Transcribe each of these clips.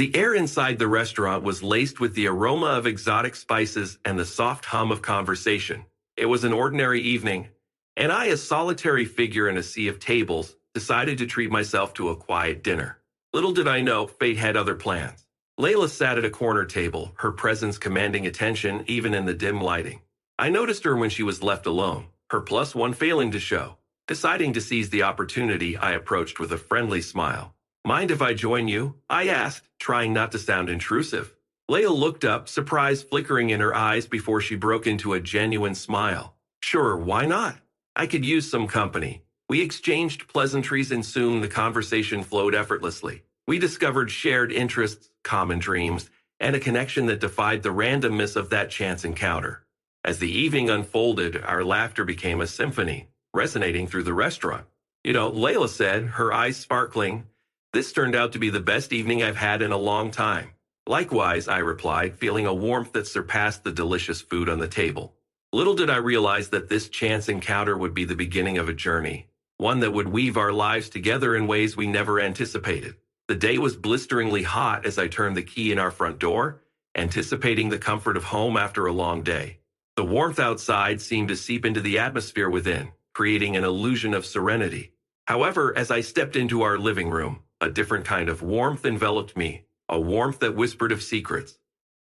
The air inside the restaurant was laced with the aroma of exotic spices and the soft hum of conversation. It was an ordinary evening, and I, a solitary figure in a sea of tables, decided to treat myself to a quiet dinner. Little did I know, fate had other plans. Layla sat at a corner table, her presence commanding attention even in the dim lighting. I noticed her when she was left alone, her plus one failing to show. Deciding to seize the opportunity, I approached with a friendly smile. "Mind if I join you?" I asked, trying not to sound intrusive. Layla looked up, surprise flickering in her eyes before she broke into a genuine smile. "Sure, why not? I could use some company." We exchanged pleasantries and soon the conversation flowed effortlessly. We discovered shared interests, common dreams, and a connection that defied the randomness of that chance encounter. As the evening unfolded, our laughter became a symphony, resonating through the restaurant. Layla said, her eyes sparkling, "This turned out to be the best evening I've had in a long time." "Likewise," I replied, feeling a warmth that surpassed the delicious food on the table. Little did I realize that this chance encounter would be the beginning of a journey, one that would weave our lives together in ways we never anticipated. The day was blisteringly hot as I turned the key in our front door, anticipating the comfort of home after a long day. The warmth outside seemed to seep into the atmosphere within, creating an illusion of serenity. However, as I stepped into our living room, a different kind of warmth enveloped me, a warmth that whispered of secrets.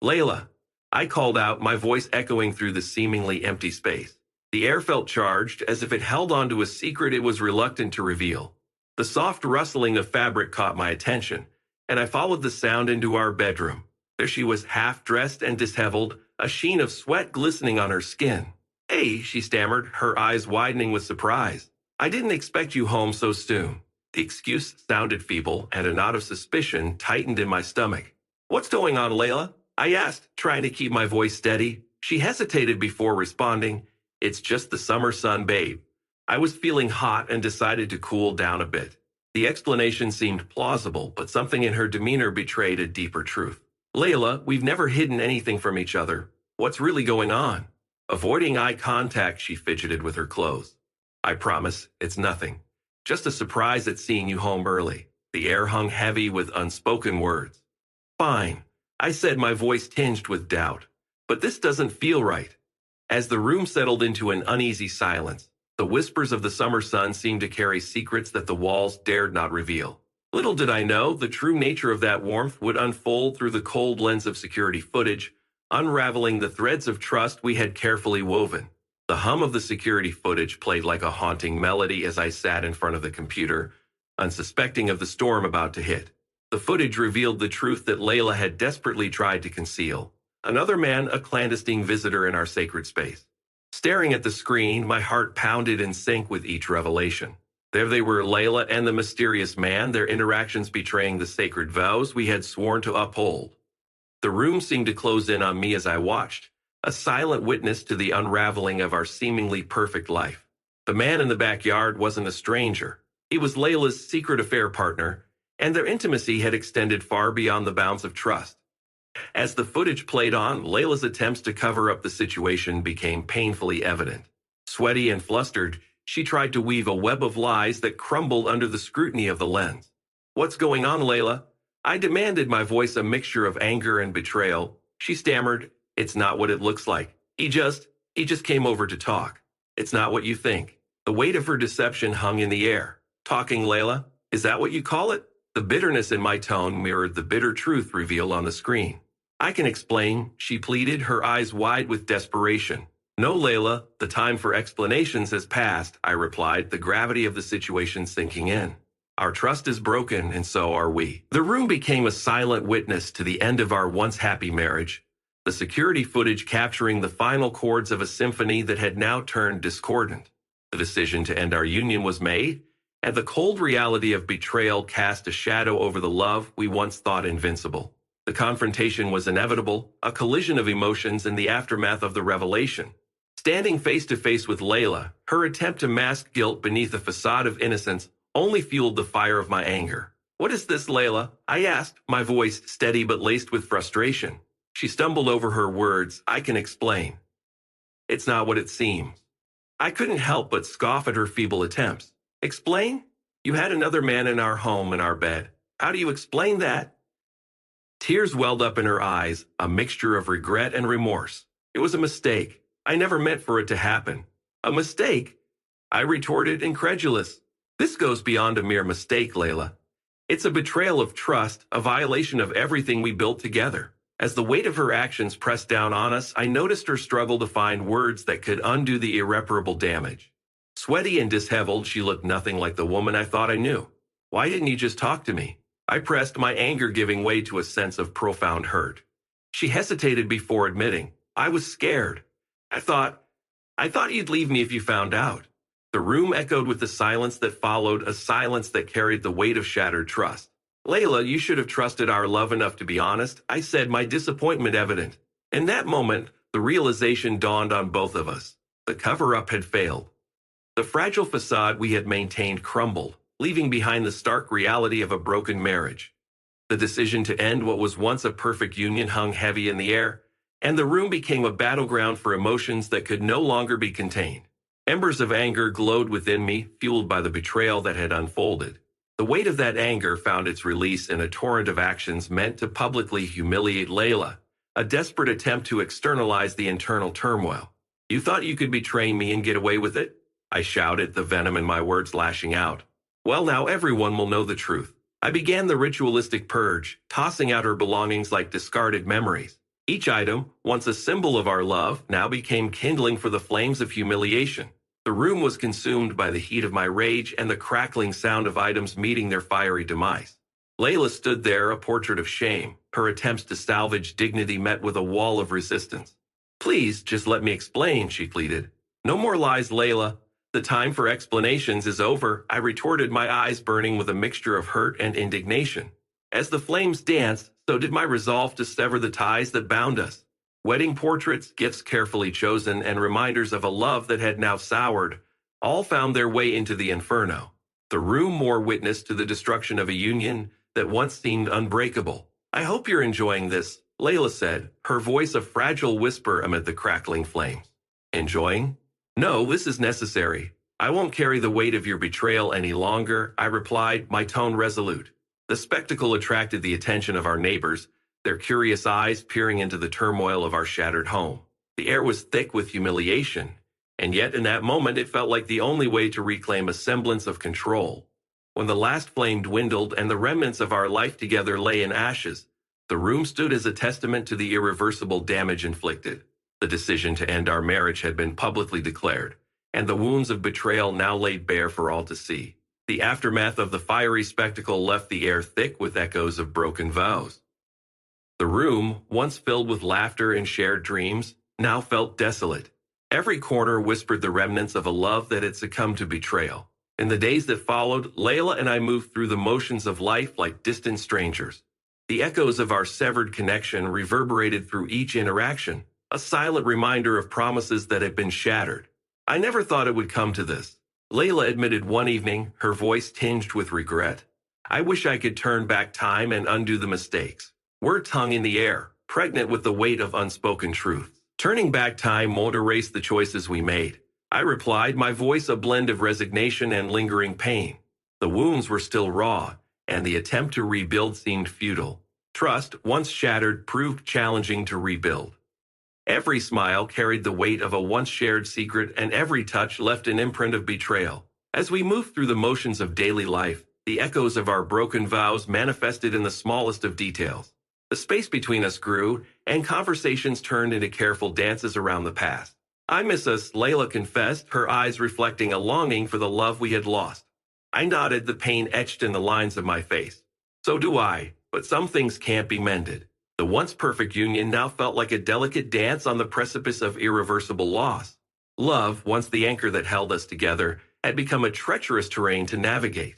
"Layla," I called out, my voice echoing through the seemingly empty space. The air felt charged, as if it held onto a secret it was reluctant to reveal. The soft rustling of fabric caught my attention, and I followed the sound into our bedroom. There she was, half-dressed and disheveled, a sheen of sweat glistening on her skin. "Hey," she stammered, her eyes widening with surprise. "I didn't expect you home so soon." The excuse sounded feeble, and a knot of suspicion tightened in my stomach. "What's going on, Layla?" I asked, trying to keep my voice steady. She hesitated before responding. "It's just the summer sun, babe." I was feeling hot and decided to cool down a bit. The explanation seemed plausible, but something in her demeanor betrayed a deeper truth. "Layla, we've never hidden anything from each other. What's really going on?" Avoiding eye contact, she fidgeted with her clothes. "I promise, it's nothing. Just a surprise at seeing you home early." The air hung heavy with unspoken words. "Fine," I said, my voice tinged with doubt. "But this doesn't feel right." As the room settled into an uneasy silence, the whispers of the summer sun seemed to carry secrets that the walls dared not reveal. Little did I know, the true nature of that warmth would unfold through the cold lens of security footage, unraveling the threads of trust we had carefully woven. The hum of the security footage played like a haunting melody as I sat in front of the computer, unsuspecting of the storm about to hit. The footage revealed the truth that Layla had desperately tried to conceal. Another man, a clandestine visitor in our sacred space. Staring at the screen, my heart pounded in sync with each revelation. There they were, Layla and the mysterious man, their interactions betraying the sacred vows we had sworn to uphold. The room seemed to close in on me as I watched, a silent witness to the unraveling of our seemingly perfect life. The man in the backyard wasn't a stranger. He was Layla's secret affair partner, and their intimacy had extended far beyond the bounds of trust. As the footage played on, Layla's attempts to cover up the situation became painfully evident. Sweaty and flustered, she tried to weave a web of lies that crumbled under the scrutiny of the lens. "What's going on, Layla?" I demanded, my voice a mixture of anger and betrayal. She stammered, "It's not what it looks like. He just came over to talk. It's not what you think." The weight of her deception hung in the air. "Talking, Layla? Is that what you call it?" The bitterness in my tone mirrored the bitter truth revealed on the screen. "I can explain," she pleaded, her eyes wide with desperation. "No, Layla, the time for explanations has passed," I replied, the gravity of the situation sinking in. "Our trust is broken, and so are we." The room became a silent witness to the end of our once happy marriage, the security footage capturing the final chords of a symphony that had now turned discordant. The decision to end our union was made, and the cold reality of betrayal cast a shadow over the love we once thought invincible. The confrontation was inevitable, a collision of emotions in the aftermath of the revelation. Standing face to face with Layla, her attempt to mask guilt beneath a facade of innocence only fueled the fire of my anger. "What is this, Layla?" I asked, my voice steady but laced with frustration. She stumbled over her words. "I can explain. It's not what it seems." I couldn't help but scoff at her feeble attempts. "Explain? You had another man in our home, in our bed. How do you explain that?" Tears welled up in her eyes, a mixture of regret and remorse. It was a mistake. I never meant for it to happen. A mistake? I retorted, incredulous. This goes beyond a mere mistake, Layla. It's a betrayal of trust, a violation of everything we built together. As the weight of her actions pressed down on us, I noticed her struggle to find words that could undo the irreparable damage. Sweaty and disheveled, she looked nothing like the woman I thought I knew. Why didn't you just talk to me? I pressed, my anger giving way to a sense of profound hurt. She hesitated before admitting, I was scared. I thought you'd leave me if you found out. The room echoed with the silence that followed, a silence that carried the weight of shattered trust. Layla, you should have trusted our love enough to be honest, I said, my disappointment evident. In that moment, the realization dawned on both of us. The cover-up had failed. The fragile facade we had maintained crumbled, leaving behind the stark reality of a broken marriage. The decision to end what was once a perfect union hung heavy in the air, and the room became a battleground for emotions that could no longer be contained. Embers of anger glowed within me, fueled by the betrayal that had unfolded. The weight of that anger found its release in a torrent of actions meant to publicly humiliate Layla, a desperate attempt to externalize the internal turmoil. You thought you could betray me and get away with it? I shouted, the venom in my words lashing out. Well, now everyone will know the truth. I began the ritualistic purge, tossing out her belongings like discarded memories. Each item, once a symbol of our love, now became kindling for the flames of humiliation. The room was consumed by the heat of my rage and the crackling sound of items meeting their fiery demise. Layla stood there, a portrait of shame, her attempts to salvage dignity met with a wall of resistance. Please, just let me explain, she pleaded. No more lies, Layla. The time for explanations is over, I retorted, my eyes burning with a mixture of hurt and indignation. As the flames danced, so did my resolve to sever the ties that bound us. Wedding portraits, gifts carefully chosen, and reminders of a love that had now soured, all found their way into the inferno. The room bore witness to the destruction of a union that once seemed unbreakable. I hope you're enjoying this, Layla said, her voice a fragile whisper amid the crackling flames. Enjoying? No, this is necessary. I won't carry the weight of your betrayal any longer, I replied, my tone resolute. The spectacle attracted the attention of our neighbors, their curious eyes peering into the turmoil of our shattered home. The air was thick with humiliation, and yet in that moment it felt like the only way to reclaim a semblance of control. When the last flame dwindled and the remnants of our life together lay in ashes, the room stood as a testament to the irreversible damage inflicted. The decision to end our marriage had been publicly declared, and the wounds of betrayal now laid bare for all to see. The aftermath of the fiery spectacle left the air thick with echoes of broken vows. The room, once filled with laughter and shared dreams, now felt desolate. Every corner whispered the remnants of a love that had succumbed to betrayal. In the days that followed, Layla and I moved through the motions of life like distant strangers. The echoes of our severed connection reverberated through each interaction, a silent reminder of promises that had been shattered. I never thought it would come to this, Layla admitted one evening, her voice tinged with regret. I wish I could turn back time and undo the mistakes. Words hung in the air, pregnant with the weight of unspoken truth. Turning back time won't erase the choices we made, I replied, my voice a blend of resignation and lingering pain. The wounds were still raw, and the attempt to rebuild seemed futile. Trust, once shattered, proved challenging to rebuild. Every smile carried the weight of a once shared secret, and every touch left an imprint of betrayal. As we moved through the motions of daily life, the echoes of our broken vows manifested in the smallest of details. The space between us grew, and conversations turned into careful dances around the past. I miss us, Layla confessed, her eyes reflecting a longing for the love we had lost. I nodded, the pain etched in the lines of my face. So do I, but some things can't be mended. The once perfect union now felt like a delicate dance on the precipice of irreversible loss. Love, once the anchor that held us together, had become a treacherous terrain to navigate.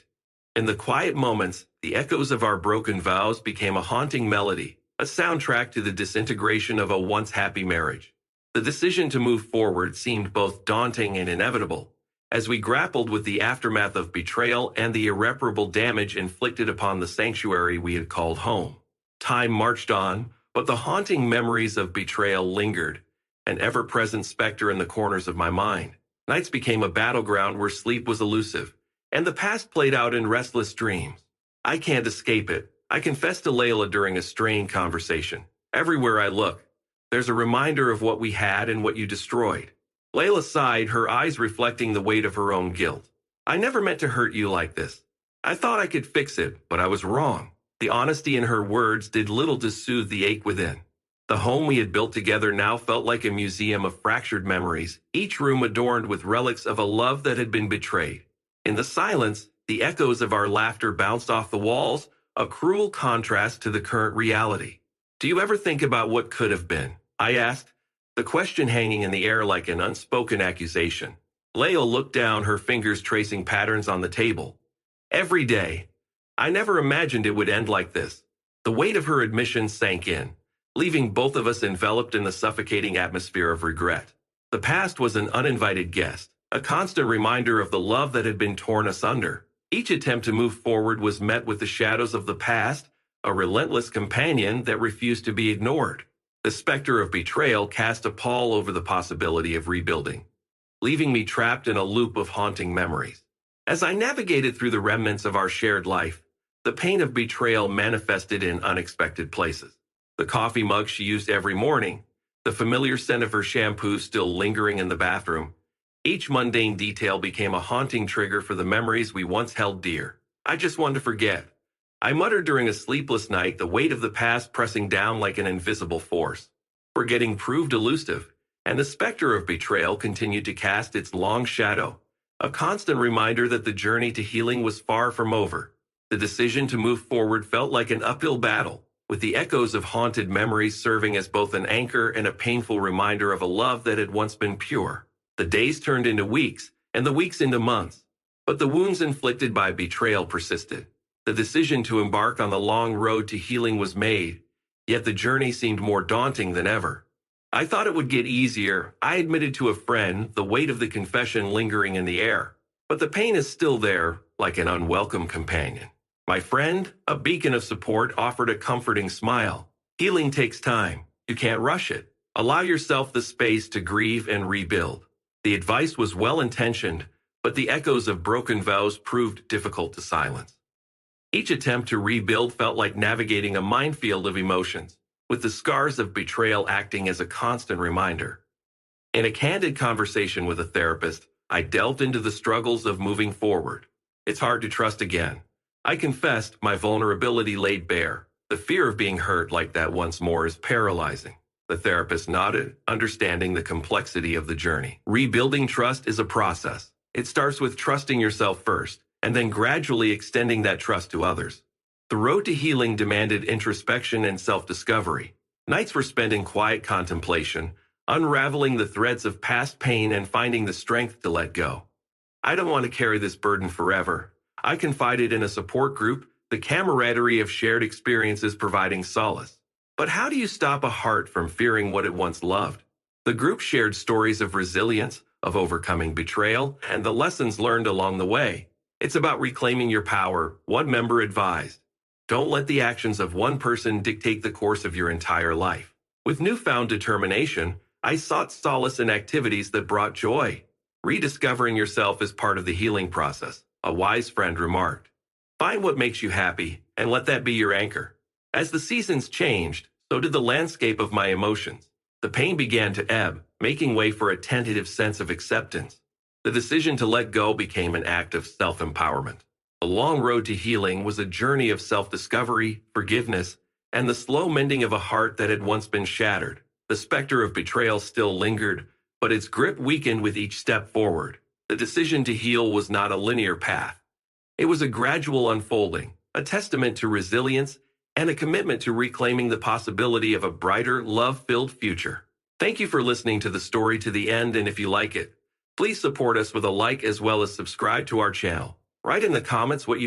In the quiet moments, the echoes of our broken vows became a haunting melody, a soundtrack to the disintegration of a once happy marriage. The decision to move forward seemed both daunting and inevitable, as we grappled with the aftermath of betrayal and the irreparable damage inflicted upon the sanctuary we had called home. Time marched on, but the haunting memories of betrayal lingered, an ever-present specter in the corners of my mind. Nights became a battleground where sleep was elusive, and the past played out in restless dreams. I can't escape it, I confessed to Layla during a strained conversation. Everywhere I look, there's a reminder of what we had and what you destroyed. Layla sighed, her eyes reflecting the weight of her own guilt. I never meant to hurt you like this. I thought I could fix it, but I was wrong. The honesty in her words did little to soothe the ache within. The home we had built together now felt like a museum of fractured memories, each room adorned with relics of a love that had been betrayed. In the silence, the echoes of our laughter bounced off the walls, a cruel contrast to the current reality. Do you ever think about what could have been? I asked, the question hanging in the air like an unspoken accusation. Layla looked down, her fingers tracing patterns on the table. Every day. I never imagined it would end like this. The weight of her admission sank in, leaving both of us enveloped in the suffocating atmosphere of regret. The past was an uninvited guest, a constant reminder of the love that had been torn asunder. Each attempt to move forward was met with the shadows of the past, a relentless companion that refused to be ignored. The specter of betrayal cast a pall over the possibility of rebuilding, leaving me trapped in a loop of haunting memories. As I navigated through the remnants of our shared life, the pain of betrayal manifested in unexpected places. The coffee mug she used every morning, the familiar scent of her shampoo still lingering in the bathroom. Each mundane detail became a haunting trigger for the memories we once held dear. I just wanted to forget. I muttered during a sleepless night, the weight of the past pressing down like an invisible force. Forgetting proved elusive, and the specter of betrayal continued to cast its long shadow, a constant reminder that the journey to healing was far from over. The decision to move forward felt like an uphill battle, with the echoes of haunted memories serving as both an anchor and a painful reminder of a love that had once been pure. The days turned into weeks, and the weeks into months, but the wounds inflicted by betrayal persisted. The decision to embark on the long road to healing was made, yet the journey seemed more daunting than ever. I thought it would get easier. I admitted to a friend, the weight of the confession lingering in the air. But the pain is still there, like an unwelcome companion. My friend, a beacon of support, offered a comforting smile. Healing takes time. You can't rush it. Allow yourself the space to grieve and rebuild. The advice was well-intentioned, but the echoes of broken vows proved difficult to silence. Each attempt to rebuild felt like navigating a minefield of emotions, with the scars of betrayal acting as a constant reminder. In a candid conversation with a therapist, I delved into the struggles of moving forward. It's hard to trust again. I confessed, my vulnerability laid bare. The fear of being hurt like that once more is paralyzing. The therapist nodded, understanding the complexity of the journey. Rebuilding trust is a process. It starts with trusting yourself first, and then gradually extending that trust to others. The road to healing demanded introspection and self-discovery. Nights were spent in quiet contemplation, unraveling the threads of past pain and finding the strength to let go. I don't want to carry this burden forever. I confided in a support group, the camaraderie of shared experiences providing solace. But how do you stop a heart from fearing what it once loved? The group shared stories of resilience, of overcoming betrayal, and the lessons learned along the way. It's about reclaiming your power, one member advised. Don't let the actions of one person dictate the course of your entire life. With newfound determination, I sought solace in activities that brought joy. Rediscovering yourself is part of the healing process, a wise friend remarked. Find what makes you happy, and let that be your anchor. As the seasons changed, so did the landscape of my emotions. The pain began to ebb, making way for a tentative sense of acceptance. The decision to let go became an act of self-empowerment. The long road to healing was a journey of self-discovery, forgiveness, and the slow mending of a heart that had once been shattered. The specter of betrayal still lingered, but its grip weakened with each step forward. The decision to heal was not a linear path. It was a gradual unfolding, a testament to resilience and a commitment to reclaiming the possibility of a brighter, love-filled future. Thank you for listening to the story to the end, and if you like it, please support us with a like as well as subscribe to our channel. Write in the comments what you